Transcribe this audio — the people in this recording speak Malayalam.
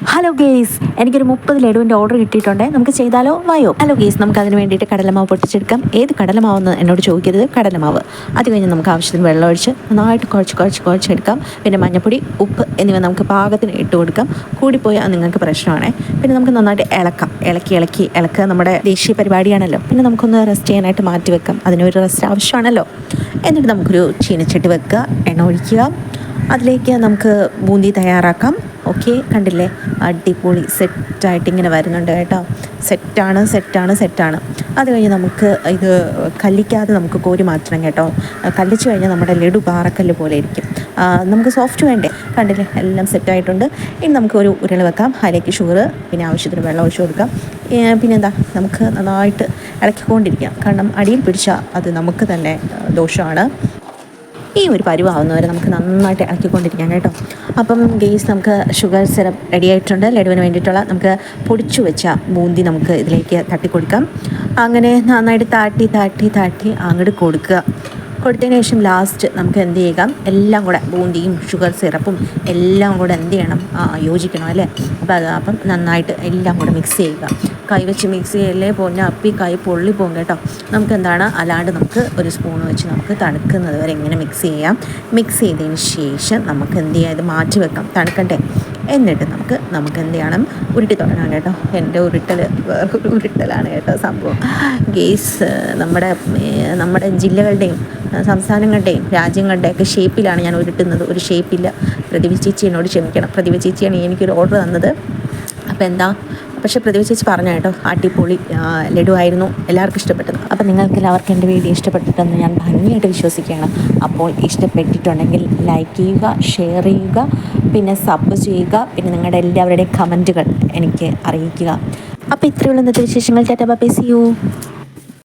ഹലോ ഗേസ്, എനിക്കൊരു 30 ലഡുവിൻ്റെ ഓർഡർ കിട്ടിയിട്ടുണ്ട്. നമുക്ക് ചെയ്താലോ? വായോ. ഹലോ ഗേസ്, നമുക്ക് അതിന് വേണ്ടിയിട്ട് കടലമാവ് പൊട്ടിച്ചെടുക്കാം. ഏത് കടലമാവെന്ന് എന്നോട് ചോദിക്കരുത്, കടലമാവ്. അത് കഴിഞ്ഞ് നമുക്ക് ആവശ്യത്തിന് വെള്ളം ഒഴിച്ച് നന്നായിട്ട് കുഴച്ചെടുക്കാം. പിന്നെ മഞ്ഞപ്പൊടി, ഉപ്പ് എന്നിവ നമുക്ക് പാകത്തിന് ഇട്ട് കൊടുക്കാം. കൂടിപ്പോയാൽ നിങ്ങൾക്ക് പ്രശ്നമാണ്. പിന്നെ നമുക്ക് നന്നായിട്ട് ഇളക്കുക. നമ്മുടെ ദേശീയ പരിപാടിയാണല്ലോ. പിന്നെ നമുക്കൊന്ന് റെസ്റ്റ് ചെയ്യാനായിട്ട് മാറ്റി വെക്കാം. അതിനൊരു റെസ്റ്റ് ആവശ്യമാണല്ലോ. എന്നിട്ട് നമുക്കൊരു ചീനച്ചട്ടി വെക്കുക, എണ്ണ ഒഴിക്കുക. അതിലേക്ക് നമുക്ക് ബൂന്തി തയ്യാറാക്കാം. ഓക്കെ, കണ്ടില്ലേ, അടിപൊളി സെറ്റായിട്ട് ഇങ്ങനെ വരുന്നുണ്ട് കേട്ടോ. സെറ്റാണ്. അത് കഴിഞ്ഞ് നമുക്ക് ഇത് കല്ലിക്കാതെ നമുക്ക് കോരി മാറ്റണം കേട്ടോ. കല്ലിച്ച് കഴിഞ്ഞാൽ നമ്മുടെ ലഡു പാറക്കല്ല് പോലെ ഇരിക്കും. നമുക്ക് സോഫ്റ്റ് വേണ്ടേ? കണ്ടില്ലേ, എല്ലാം സെറ്റായിട്ടുണ്ട്. ഇനി നമുക്ക് ഒരു ഉരുള വെക്കാം. അതിലേക്ക് ഷുഗർ, പിന്നെ ആവശ്യത്തിന് വെള്ളം ഒഴിച്ച് കൊടുക്കാം. പിന്നെന്താ, നമുക്ക് നന്നായിട്ട് ഇളക്കിക്കൊണ്ടിരിക്കാം. കാരണം അടിയിൽ പിടിച്ചാൽ അത് നമുക്ക് തന്നെ ദോഷമാണ്. ഈ ഒരു പരുവാകുന്നവരെ നമുക്ക് നന്നായിട്ട് ഇളക്കിക്കൊണ്ടിരിക്കാം കേട്ടോ. അപ്പം ഗെയ്സ്, നമുക്ക് ഷുഗർ സിറപ്പ് റെഡി ആയിട്ടുണ്ട്. ലഡുവിന് വേണ്ടിയിട്ടുള്ള നമുക്ക് പൊടിച്ചു വെച്ച ബൂന്തി നമുക്ക് ഇതിലേക്ക് തട്ടിക്കൊടുക്കാം. അങ്ങനെ നന്നായിട്ട് താട്ടി അങ്ങോട്ട് കൊടുത്തതിന് ശേഷം ലാസ്റ്റ് നമുക്ക് എന്ത് ചെയ്യുക, എല്ലാം കൂടെ ബൂന്തിയും ഷുഗർ സിറപ്പും എല്ലാം കൂടെ എന്ത് ചെയ്യണം, യോജിക്കണം അല്ലേ. അപ്പം നന്നായിട്ട് എല്ലാം കൂടെ മിക്സ് ചെയ്യുക. കൈ വെച്ച് മിക്സ് ചെയ്യല്ലേ, കൈ പൊള്ളി പോകും കേട്ടോ. നമുക്ക് എന്താണ്, അല്ലാണ്ട് നമുക്ക് ഒരു സ്പൂൺ വെച്ച് നമുക്ക് തണുക്കുന്നത് വരെ ഇങ്ങനെ മിക്സ് ചെയ്തതിന് ശേഷം നമുക്ക് എന്ത് ചെയ്യാം, ഇത് മാറ്റി വെക്കാം, തണുക്കട്ടെ. എന്നിട്ട് നമുക്ക് എന്ത് ചെയ്യണം, ഉരുട്ടി തുടങ്ങാം കേട്ടോ. എൻ്റെ വേറൊരു ഉരുട്ടലാണ് കേട്ടോ സംഭവം. ഗെയ്സ്, നമ്മുടെ ജില്ലകളുടെയും സംസ്ഥാനങ്ങളുടെയും രാജ്യങ്ങളുടെയൊക്കെ ഷേപ്പിലാണ് ഞാൻ ഉരുട്ടുന്നത്. ഒരു ഷേപ്പില്ല. പ്രതിഭ ചേച്ചി എന്നോട് ക്ഷമിക്കണം. പ്രതിഭ ചേച്ചിയാണ് എനിക്കൊരു ഓർഡർ തന്നത്. പക്ഷേ പ്രതിഭ ചേച്ചി പറഞ്ഞു കേട്ടോ, അടിപൊളി ലഡു ആയിരുന്നു, എല്ലാവർക്കും ഇഷ്ടപ്പെട്ടത്. അപ്പം നിങ്ങൾക്ക് എല്ലാവർക്കും എൻ്റെ വീഡിയോ ഇഷ്ടപ്പെട്ടിട്ടെന്ന് ഞാൻ ഭംഗിയായിട്ട് വിശ്വസിക്കുകയാണ്. അപ്പോൾ ഇഷ്ടപ്പെട്ടിട്ടുണ്ടെങ്കിൽ ലൈക്ക് ചെയ്യുക, ഷെയർ ചെയ്യുക, പിന്നെ സബ് ചെയ്യുക. പിന്നെ നിങ്ങളുടെ എല്ലാവരുടെയും കമൻറ്റുകൾ എനിക്ക് അറിയിക്കുക. അപ്പോൾ ഇത്രയുള്ള ഇന്നത്തെ വിശേഷങ്ങൾ. Tata bye, see U.